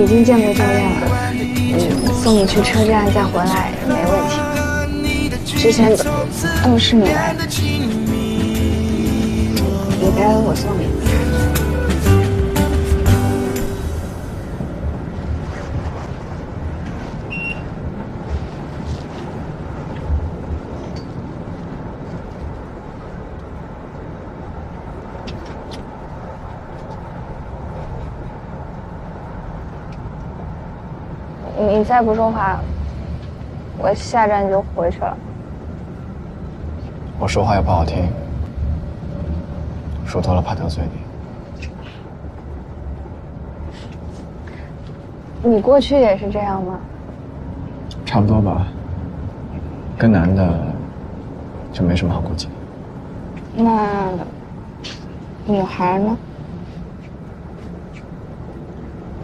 经见过教练了，送你去车站再回来没问题。之前都是你来的，你该我送你。你再不说话，我下站就回去了。我说话又不好听，说多了怕得罪你。你过去也是这样吗？差不多吧。跟男的就没什么好顾忌。那女孩呢？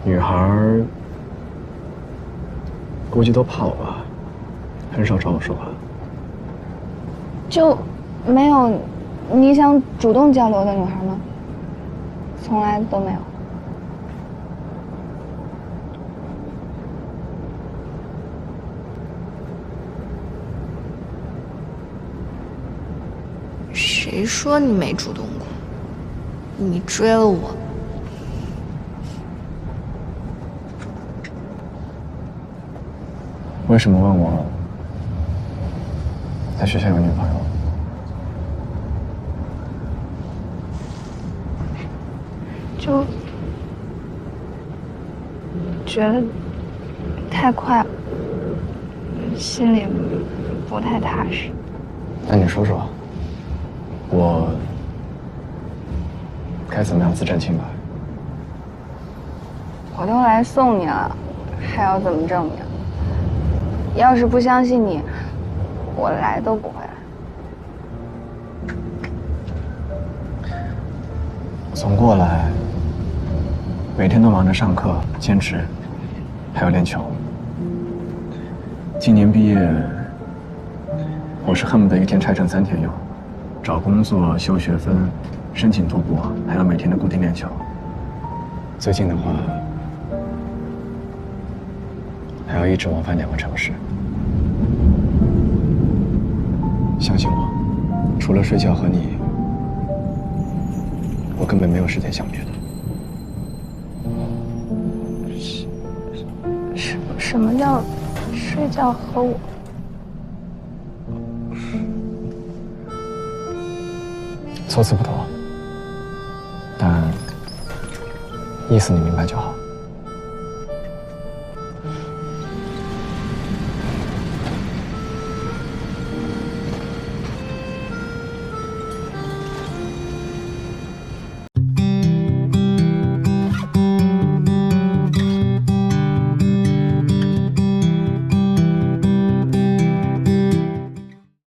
女孩估计都怕我吧，很少找我说话。就没有你想主动交流的女孩吗？从来都没有。谁说你没主动过？你追了我。为什么问我在学校有女朋友？就觉得太快了，心里不太踏实。那你说说，我该怎么样自证清白？我都来送你了，还要怎么证明？要是不相信你，我来都不会来。从过来，每天都忙着上课、兼职，还有练球。今年毕业，我是恨不得一天拆成3天用，找工作、修学分、申请读博，还要每天的固定练球。最近的话，还要一直往返2个城市。相信我，除了睡觉和你，我根本没有时间想别的。什么叫睡觉和我？措辞不多，但意思你明白就好。